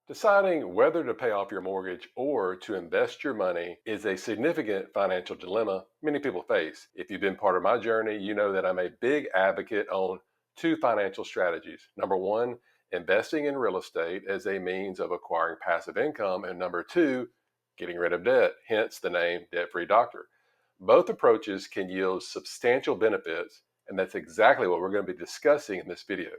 Deciding whether to pay off your mortgage or to invest your money is a significant financial dilemma many people face. If you've been part of my journey, you know that I'm a big advocate on two financial strategies. Number one, investing in real estate as a means of acquiring passive income. And number two, getting rid of debt, hence the name Debt Free Doctor. Both approaches can yield substantial benefits, and that's exactly what we're going to be discussing in this video.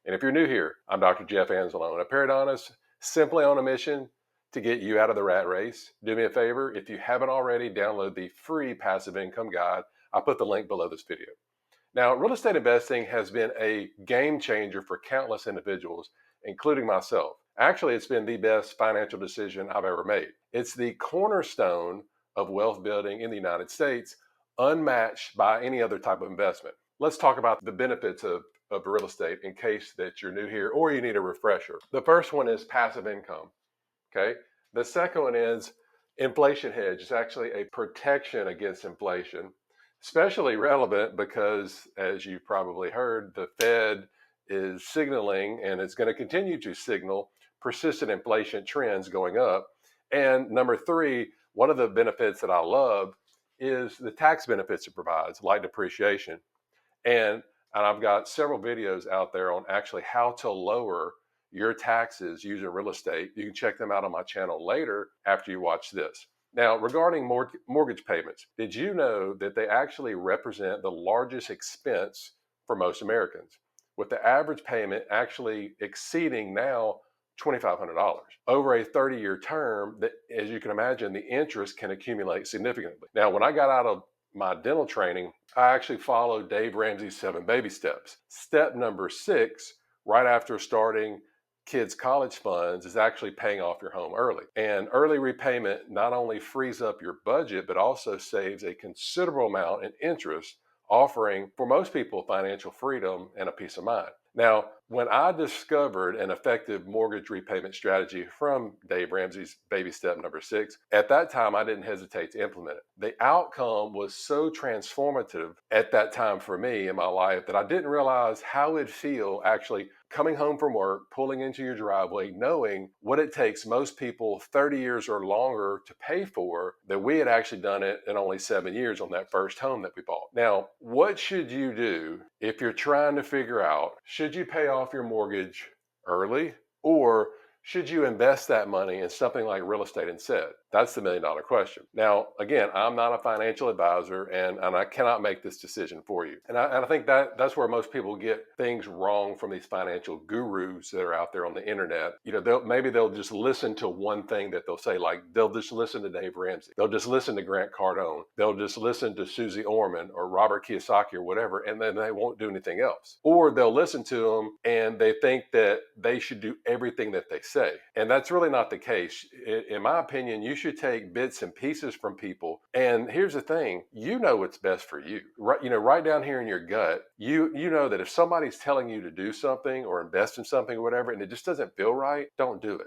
And if you're new here, I'm Dr. Jeff Anzalone, a periodontist simply on a mission to get you out of the rat race. Do me a favor, if you haven't already, download the free passive income guide. I'll put the link below this video. Now, real estate investing has been a game changer for countless individuals, including myself. Actually, it's been the best financial decision I've ever made. It's the cornerstone of wealth building in the United States, unmatched by any other type of investment. Let's talk about the benefits of real estate in case that you're new here or you need a refresher. The first one is passive income. Okay. The second one is inflation hedge. It's actually a protection against inflation, especially relevant because, as you've probably heard, the Fed is signaling and it's going to continue to signal persistent inflation trends going up. And number three, one of the benefits that I love is the tax benefits it provides, like depreciation. And I've got several videos out there on actually how to lower your taxes using real estate. You can check them out on my channel later after you watch this. Now, regarding mortgage payments, did you know that they actually represent the largest expense for most Americans, with the average payment actually exceeding now $2,500 over a 30-year term? That, as you can imagine, the interest can accumulate significantly. Now, when I got out of my dental training, I actually followed Dave Ramsey's 7 baby steps. Step number 6, right after starting kids' college funds, is actually paying off your home early. And early repayment not only frees up your budget, but also saves a considerable amount in interest, offering for most people financial freedom and a peace of mind. Now, when I discovered an effective mortgage repayment strategy from Dave Ramsey's baby step number 6, at that time I didn't hesitate to implement it. The outcome was so transformative at that time for me in my life that I didn't realize how it'd feel actually coming home from work, pulling into your driveway, knowing what it takes most people 30 years or longer to pay for, that we had actually done it in only 7 years on that first home that we bought. Now, what should you do if you're trying to figure out, should you pay off your mortgage early, or should you invest that money in something like real estate instead? That's the $1 million question. Now, again, I'm not a financial advisor, and I cannot make this decision for you. And I think that's where most people get things wrong from these financial gurus that are out there on the internet. You know, maybe they'll just listen to one thing that they'll say, like they'll just listen to Dave Ramsey. They'll just listen to Grant Cardone. They'll just listen to Susie Orman or Robert Kiyosaki or whatever, and then they won't do anything else. Or they'll listen to them and they think that they should do everything that they say. And that's really not the case. In my opinion, you should take bits and pieces from people. And here's the thing, you know what's best for you. Right, right down here in your gut, you know that if somebody's telling you to do something or invest in something or whatever, and it just doesn't feel right, don't do it.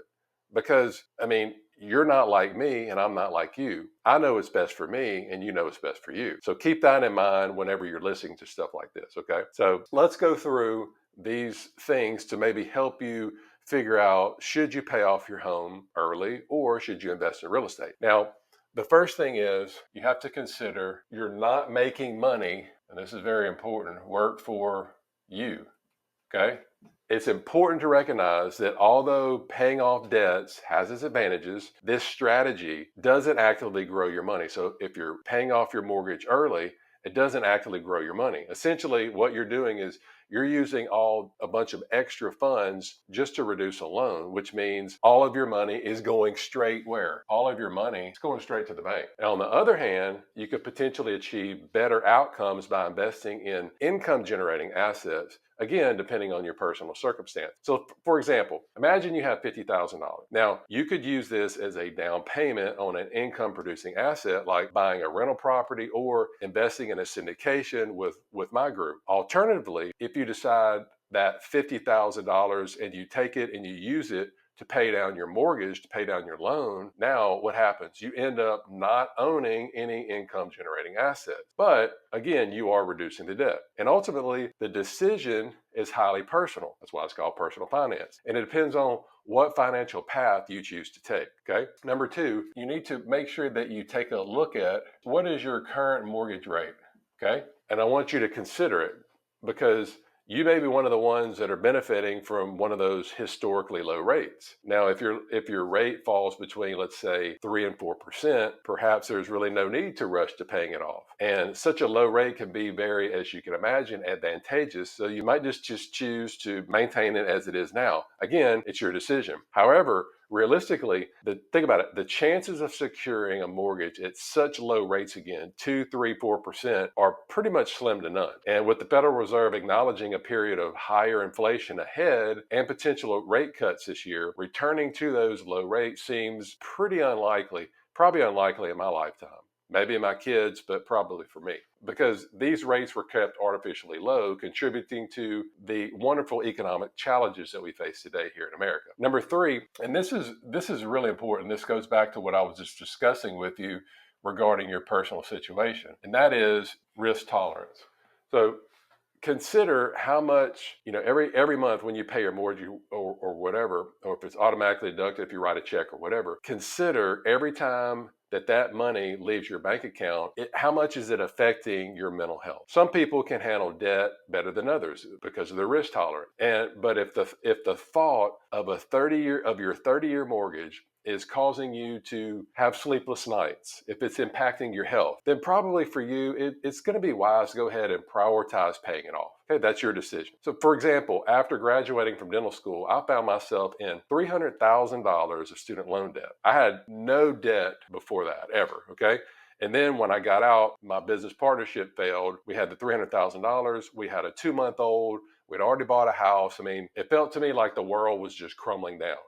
Because, I mean, you're not like me and I'm not like you. I know what's best for me and you know what's best for you. So keep that in mind whenever you're listening to stuff like this, okay? So let's go through these things to maybe help you figure out, should you pay off your home early or should you invest in real estate? Now, the first thing is you have to consider you're not making money, and this is very important, work for you, okay? It's important to recognize that although paying off debts has its advantages, this strategy doesn't actively grow your money. So if you're paying off your mortgage early, it doesn't actively grow your money. Essentially, what you're doing is you're using a bunch of extra funds just to reduce a loan, which means all of your money is going straight where? All of your money is going straight to the bank. And on the other hand, you could potentially achieve better outcomes by investing in income generating assets, again, depending on your personal circumstance. So for example, imagine you have $50,000. Now, you could use this as a down payment on an income producing asset, like buying a rental property or investing in a syndication with my group. Alternatively, if you decide that $50,000 and you take it and you use it to pay down your mortgage, to pay down your loan, now what happens? You end up not owning any income generating assets. But again, you are reducing the debt. And ultimately, the decision is highly personal. That's why it's called personal finance. And it depends on what financial path you choose to take. Okay. Number two, you need to make sure that you take a look at what is your current mortgage rate. Okay. And I want you to consider it because you may be one of the ones that are benefiting from one of those historically low rates. Now, if your rate falls between, let's say, 3 and 4%, perhaps there's really no need to rush to paying it off. And such a low rate can be very, as you can imagine, advantageous. So you might just choose to maintain it as it is now. Again, it's your decision. However, realistically, think about it, the chances of securing a mortgage at such low rates again, 2, 3, 4%, are pretty much slim to none. And with the Federal Reserve acknowledging a period of higher inflation ahead and potential rate cuts this year, returning to those low rates seems pretty unlikely, probably unlikely in my lifetime. Maybe in my kids, but probably for me, because these rates were kept artificially low, contributing to the wonderful economic challenges that we face today here in America. Number three, and this is really important. This goes back to what I was just discussing with you regarding your personal situation, and that is risk tolerance. So consider how much, every month when you pay your mortgage or whatever, or if it's automatically deducted if you write a check or whatever, consider every time that money leaves your bank account, how much is it affecting your mental health? Some people can handle debt better than others because of their risk tolerance. But if the thought of your 30-year mortgage is causing you to have sleepless nights, if it's impacting your health, then probably for you, it's going to be wise to go ahead and prioritize paying it off. Okay, that's your decision. So for example, after graduating from dental school, I found myself in $300,000 of student loan debt. I had no debt before that, ever, okay? And then when I got out, my business partnership failed. We had the $300,000. We had a 2-month-old. We'd already bought a house. I mean, it felt to me like the world was just crumbling down.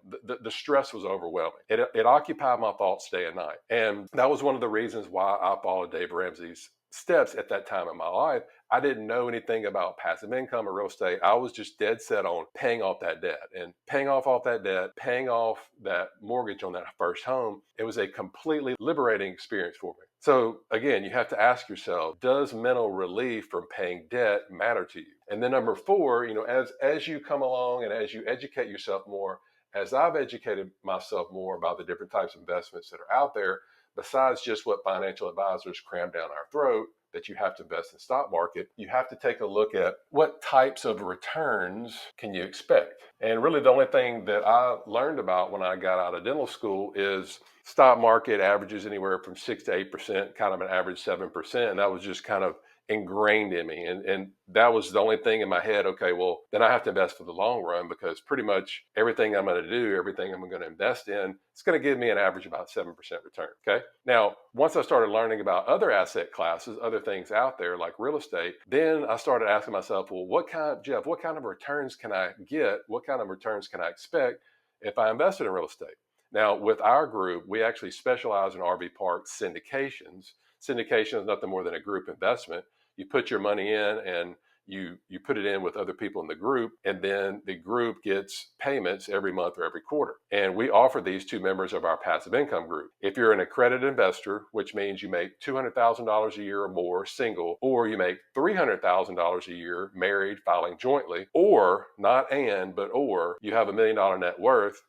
The stress was overwhelming. It occupied my thoughts day and night. And that was one of the reasons why I followed Dave Ramsey's steps at that time in my life. I didn't know anything about passive income or real estate. I was just dead set on paying off that debt and paying off that debt, paying off that mortgage on that first home. It was a completely liberating experience for me. So again, you have to ask yourself, does mental relief from paying debt matter to you? And then number four, as you come along and as you educate yourself more, as I've educated myself more about the different types of investments that are out there, besides just what financial advisors cram down our throat, that you have to invest in the stock market, you have to take a look at what types of returns can you expect. And really the only thing that I learned about when I got out of dental school is stock market averages anywhere from 6 to 8%, kind of an average 7%. And that was just kind of ingrained in me. And that was the only thing in my head. Okay, well, then I have to invest for the long run because pretty much everything I'm going to do, everything I'm going to invest in, it's going to give me an average about 7% return. Okay. Now, once I started learning about other asset classes, other things out there like real estate, then I started asking myself, well, what kind of returns can I get? What kind of returns can I expect if I invested in real estate? Now, with our group, we actually specialize in RV park syndications. Syndication is nothing more than a group investment. You put your money in and you put it in with other people in the group, and then the group gets payments every month or every quarter. And we offer these to members of our passive income group. If you're an accredited investor, which means you make $200,000 a year or more single, or you make $300,000 a year married, filing jointly, or you have $1 million net worth,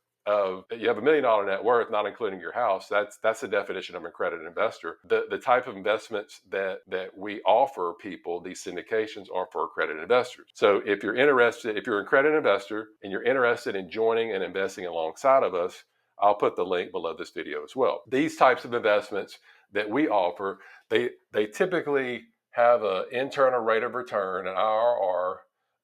not including your house. That's the definition of an accredited investor. The type of investments that we offer people, these syndications, are for accredited investors. So if you're an accredited investor and you're interested in joining and investing alongside of us, I'll put the link below this video as well. These types of investments that we offer, they typically have an internal rate of return, an IRR,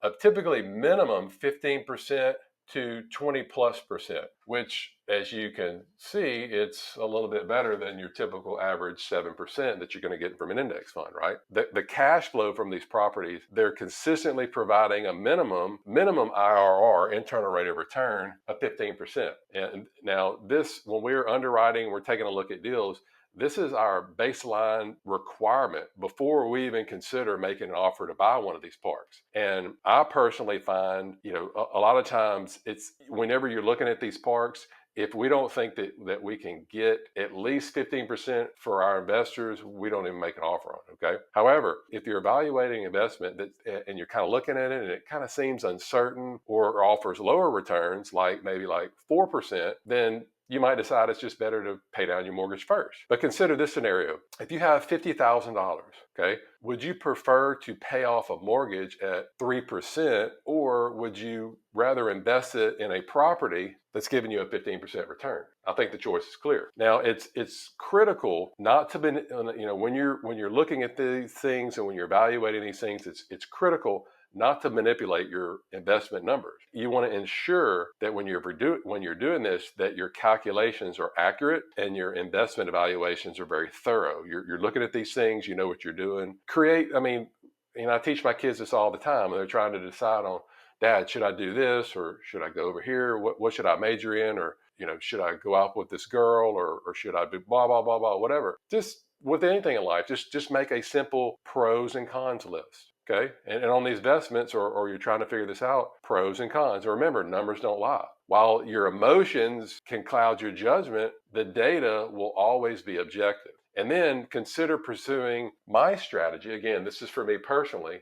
of typically minimum 15% to 20+%, which, as you can see, it's a little bit better than your typical average 7% that you're going to get from an index fund, right? The cash flow from these properties, they're consistently providing a minimum IRR, internal rate of return, of 15%. And now this, when we're underwriting, we're taking a look at deals, This is our baseline requirement before we even consider making an offer to buy one of these parks. And I personally find, a lot of times it's whenever you're looking at these parks, if we don't think that we can get at least 15% for our investors, we don't even make an offer on it. Okay. However, if you're evaluating investment and you're kind of looking at it and it kind of seems uncertain or offers lower returns, maybe like 4%, then you might decide it's just better to pay down your mortgage first. But consider this scenario. If you have $50,000, okay, would you prefer to pay off a mortgage at 3%, or would you rather invest it in a property that's giving you a 15% return? I think the choice is clear. Now, it's critical not to be, when you're looking at these things and when you're evaluating these things, it's critical not to manipulate your investment numbers. You want to ensure that when you're doing this, that your calculations are accurate and your investment evaluations are very thorough. You're looking at these things, you know what you're doing. I teach my kids this all the time, and they're trying to decide on, Dad, should I do this or should I go over here? What should I major in? Or, should I go out with this girl or should I do blah, blah, blah, blah, whatever. Just with anything in life, just make a simple pros and cons list. Okay. And on these investments, or you're trying to figure this out, pros and cons. Remember, numbers don't lie. While your emotions can cloud your judgment, the data will always be objective. And then consider pursuing my strategy. Again, this is for me personally.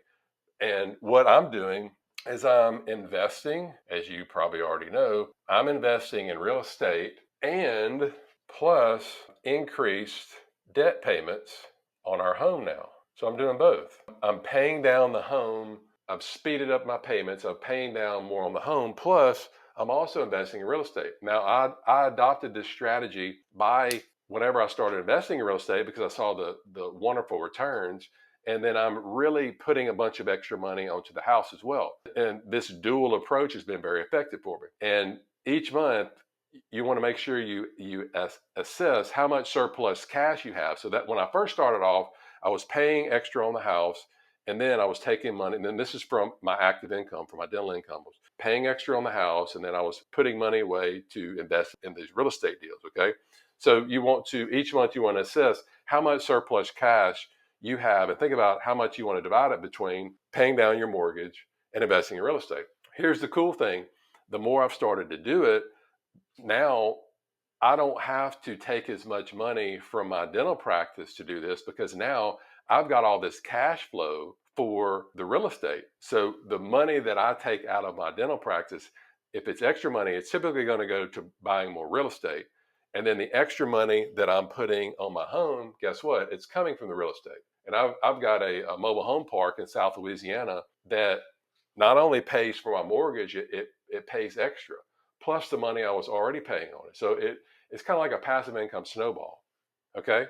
And what I'm doing is I'm investing, as you probably already know, I'm investing in real estate and plus increased debt payments on our home now. So I'm doing both. I'm paying down the home. I've speeded up my payments. I'm paying down more on the home. Plus, I'm also investing in real estate. Now, I adopted this strategy whenever I started investing in real estate because I saw the wonderful returns. And then I'm really putting a bunch of extra money onto the house as well. And this dual approach has been very effective for me. And each month, you want to make sure you assess how much surplus cash you have. So that when I first started off, I was paying extra on the house, and then I was taking money. And then this is from my active income, from my dental income. I was paying extra on the house, and then I was putting money away to invest in these real estate deals. Okay. So each month you want to assess how much surplus cash you have and think about how much you want to divide it between paying down your mortgage and investing in real estate. Here's the cool thing. The more I've started to do it, now I don't have to take as much money from my dental practice to do this because now I've got all this cash flow for the real estate. So the money that I take out of my dental practice, if it's extra money, it's typically going to go to buying more real estate. And then the extra money that I'm putting on my home, guess what? It's coming from the real estate. And I've got a mobile home park in South Louisiana that not only pays for my mortgage, it pays extra, plus the money I was already paying on it. So it's kind of like a passive income snowball. Okay.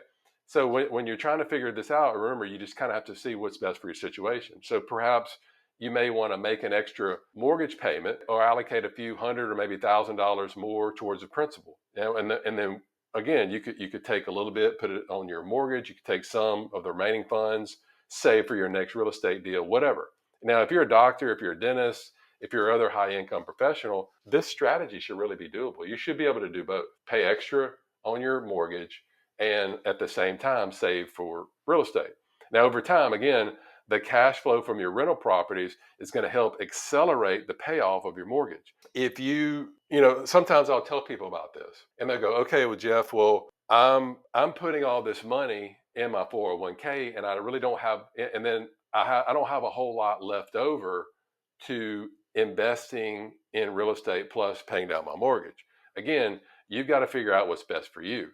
So when you're trying to figure this out, remember, you just kind of have to see what's best for your situation. So perhaps you may want to make an extra mortgage payment or allocate a few hundred or maybe $1,000 more towards the principal. And then again, you could take a little bit, put it on your mortgage. You could take some of the remaining funds, save for your next real estate deal, whatever. Now, if you're a doctor, if you're a dentist, if you're other high income professional, this strategy should really be doable. You should be able to do both. Pay extra on your mortgage and at the same time save for real estate. Now, over time, again, the cash flow from your rental properties is going to help accelerate the payoff of your mortgage. If sometimes I'll tell people about this and they go, okay, well, Jeff, I'm putting all this money in my 401k and I really don't have, and then I don't have a whole lot left over to investing in real estate plus paying down my mortgage. Again, you've got to figure out what's best for you.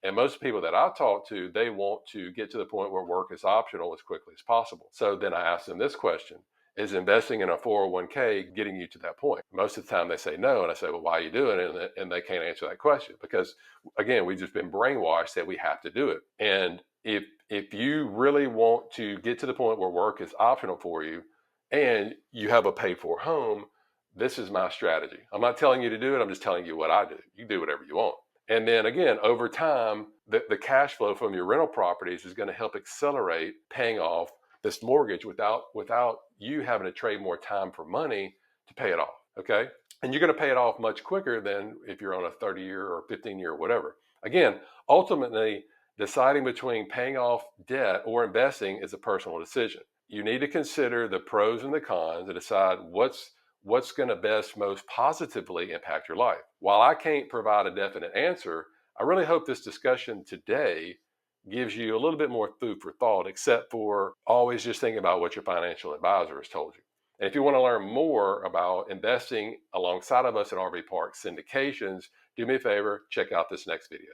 And most people that I talk to, they want to get to the point where work is optional as quickly as possible. So then I ask them this question: is investing in a 401k getting you to that point? Most of the time they say no. And I say, well, why are you doing it? And they can't answer that question because, again, we've just been brainwashed that we have to do it. And if you really want to get to the point where work is optional for you and you have a paid for home, this is my strategy. I'm not telling you to do it. I'm just telling you what I do. You do whatever you want. And then again, over time, the cash flow from your rental properties is going to help accelerate paying off this mortgage without you having to trade more time for money to pay it off. Okay. And you're going to pay it off much quicker than if you're on a 30-year or 15-year or whatever. Again, ultimately, Deciding between paying off debt or investing is a personal decision. You need to consider the pros and the cons and decide what's going to best most positively impact your life. While I can't provide a definite answer, I really hope this discussion today gives you a little bit more food for thought, except for always just thinking about what your financial advisor has told you. And if you want to learn more about investing alongside of us at RV Park Syndications, do me a favor, check out this next video.